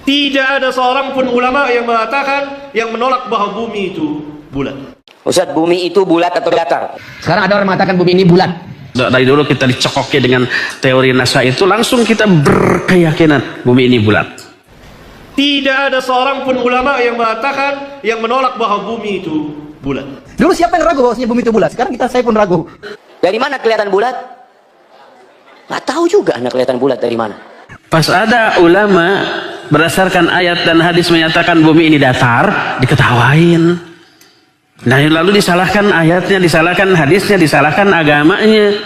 Tidak ada seorang pun ulama yang mengatakan, yang menolak bahwa bumi itu bulat. Ustaz, bumi itu bulat atau datar? Sekarang ada orang mengatakan bumi ini bulat. Dari dulu kita dicokoki dengan teori NASA itu, langsung kita berkeyakinan bumi ini bulat. Tidak ada seorang pun ulama yang mengatakan, yang menolak bahwa bumi itu bulat. Dulu siapa yang ragu bahwasanya bumi itu bulat? Sekarang saya pun ragu. Dari mana kelihatan bulat? Nggak tahu juga anak kelihatan bulat dari mana. Pas ada ulama berdasarkan ayat dan hadis menyatakan bumi ini datar, diketawain. Nah, lalu disalahkan ayatnya, disalahkan hadisnya, disalahkan agamanya.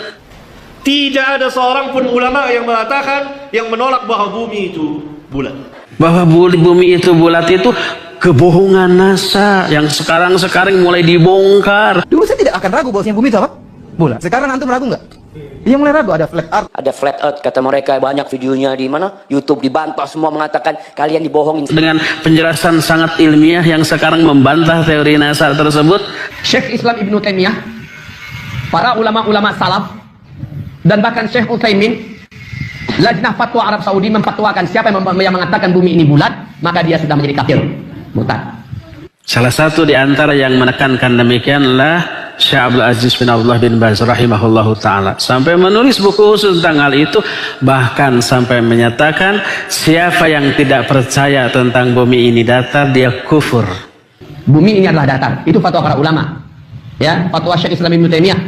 Tidak ada seorang pun ulama yang mengatakan, yang menolak bahwa bumi itu bulat. Bahwa bumi itu bulat itu kebohongan NASA yang sekarang mulai dibongkar. Dulu saya tidak akan ragu bahwasanya bumi itu apa? Bulat. Sekarang antum ragu nggak? Dia mulai ragu. Ada flat earth. Ada flat earth kata mereka, banyak videonya di mana? YouTube dibantah, semua mengatakan kalian dibohongin. Dengan penjelasan sangat ilmiah yang sekarang membantah teori NASA tersebut. Syekh Islam Ibnu Taimiyah, para ulama-ulama salaf, dan bahkan Syekh Utsaimin, Lajnah Fatwa Arab Saudi memfatwakan siapa yang mengatakan bumi ini bulat, maka dia sudah menjadi kafir, murtad. Salah satu di antara yang menekankan demikianlah Syekh Abdul Aziz bin Abdullah bin Baz rahimahullahu ta'ala, sampai menulis buku khusus tentang hal itu, bahkan sampai menyatakan siapa yang tidak percaya tentang bumi ini datar, dia kufur. Bumi ini adalah datar. Itu fatwa para ulama. Ya, fatwa Syekh Islam Ibnu Taimiyah.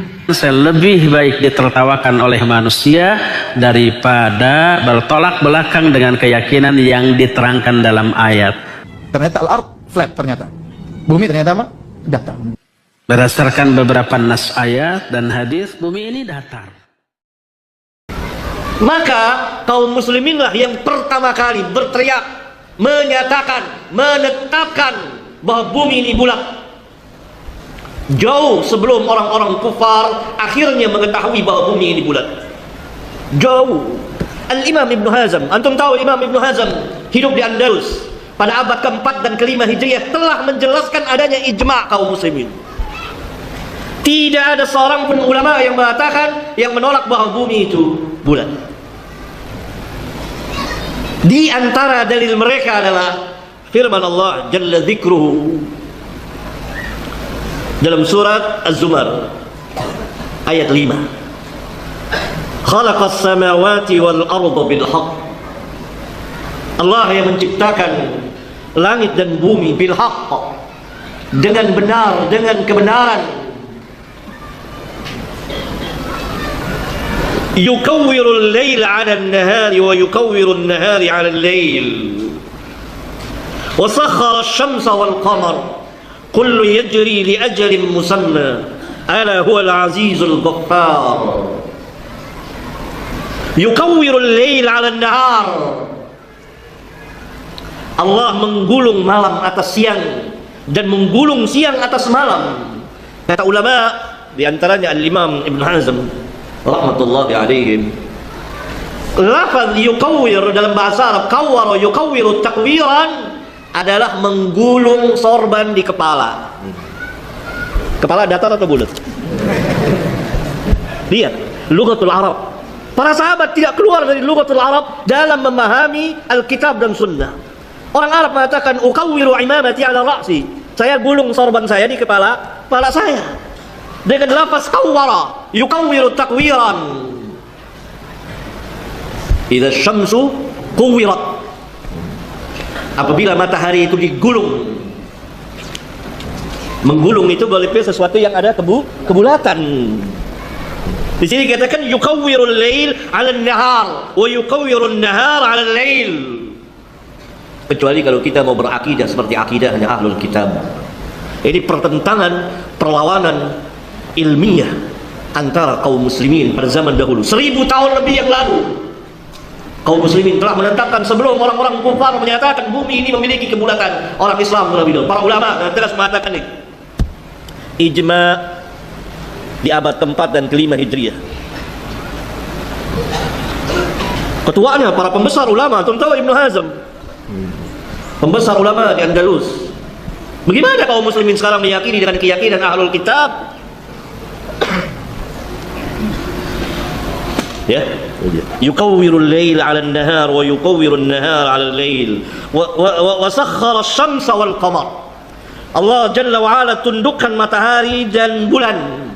Lebih baik ditertawakan oleh manusia daripada bertolak belakang dengan keyakinan yang diterangkan dalam ayat. Ternyata al-ard flat ternyata. Bumi ternyata apa? Datar. Berdasarkan beberapa nas ayat dan hadis, bumi ini datar. Maka kaum musliminlah yang pertama kali berteriak, menyatakan, menetapkan bahwa bumi ini bulat. Jauh sebelum orang-orang kufar akhirnya mengetahui bahwa bumi ini bulat. Jauh. Al-Imam Ibn Hazm, antum tahu Imam Ibn Hazm hidup di Andalus pada abad ke-4 dan ke-5 Hijriah, telah menjelaskan adanya ijma' kaum muslimin. Tidak ada seorang pun ulama yang mengatakan, yang menolak bahwa bumi itu bulat. Di antara dalil mereka adalah firman Allah Jalla Dzikruhu dalam surat Az-Zumar ayat 5. Khalaqas samawati wal arda bil haqq. Allah yang menciptakan langit dan bumi bil haqq, dengan benar, dengan kebenaran. Yukawwirul lail 'ala an-nahari wa yukawwirun nahari 'ala al-lail. Wa sakhkhara asy-syamsa wal qamar kullu yajri li ajalin musamma ala huwal 'azizul ghaffar. Yukawwirul lail 'ala an-nahar. Allah menggulung malam atas siang dan menggulung siang atas malam. Kata ulama, di antaranya Al-Imam Ibn Hazm rahmatullahi alaihim, lafaz yukawwir dalam bahasa Arab, kawwara yukawwiru takwiran, adalah menggulung sorban di kepala. Kepala datar atau bulat? Lihat, lughatul Arab. Para sahabat tidak keluar dari lughatul Arab dalam memahami Alkitab dan Sunnah. Orang Arab mengatakan ukawwiru imamati ala ra'si, saya gulung sorban saya di kepala saya. Dengan lafaz kawwara yukawwiru takwiran. Idza syamsu kuwirat, apabila matahari itu digulung. Menggulung itu berarti sesuatu yang ada kebulatan. Di sini katakan yukawwirul lail 'ala an-nahar wa yukawwirun nahar 'ala al-lail. Kecuali kalau kita mau berakidah seperti akidahnya Ahlul Kitab. Ini pertentangan, perlawanan ilmiah antara kaum muslimin pada zaman dahulu. 1000 tahun lebih yang lalu, kaum muslimin telah menetapkan sebelum orang-orang kufar menyatakan bumi ini memiliki kebulatan. Orang Islam lebih dulu, para ulama telah mengatakan ini. Ijma di abad ke-4 dan ke-5 Hijriah. Ketuanya para pembesar ulama, contoh Ibn Hazm, pembesar ulama di Andalus. Bagaimana kaum muslimin sekarang meyakini dengan keyakinan Ahlul Kitab? Ya, yukawwirul lail 'ala an-nahar wa yukawwirun nahar 'ala al-lail wa sakhkhara asy-syamsa wal qamar. Allah Jalla wa Ala tundukkan matahari dan bulan.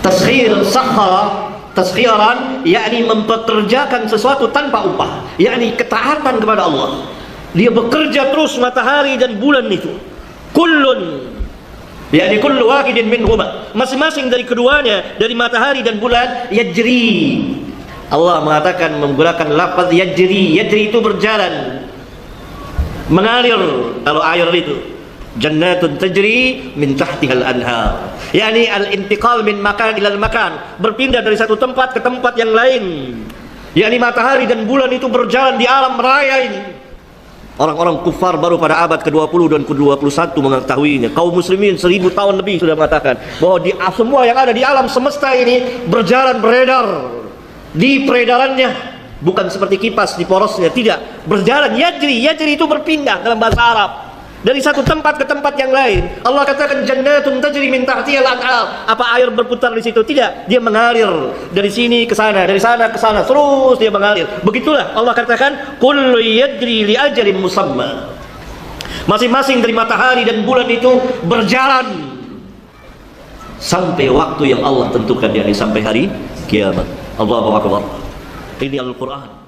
Taskhir sakhara, taskhiran yakni mempekerjakan sesuatu tanpa upah, yakni ketaatan kepada Allah. Dia bekerja terus matahari dan bulan itu. Kullun, yakni kullu wahidin minhuma, masing-masing dari keduanya, dari matahari dan bulan, yajri. Allah mengatakan menggunakan lafaz yajri. Yajri itu berjalan, mengalir. Kalau air itu jannatun tajri min tahtihal anhar, yakni al-intiqal min makan ilal makan, berpindah dari satu tempat ke tempat yang lain. Yakni matahari dan bulan itu berjalan di alam raya ini. Orang-orang kufar baru pada abad ke-20 dan ke-21 mengetahuinya. Kaum muslimin 1000 tahun lebih sudah mengatakan bahwa semua yang ada di alam semesta ini berjalan, beredar. Di peredarannya bukan seperti kipas di porosnya, tidak, berjalan. Yajri itu berpindah dalam bahasa Arab, dari satu tempat ke tempat yang lain. Allah katakan jannatun tajri min tahtihal anhar. Apa air berputar di situ? Tidak, dia mengalir dari sini ke sana, dari sana ke sana, terus dia mengalir. Begitulah Allah katakan kullu yajri li ajalin musamma. Masing-masing dari matahari dan bulan itu berjalan sampai waktu yang Allah tentukan, yakni sampai hari kiamat. Allahu akbar. Ini Al-Qur'an.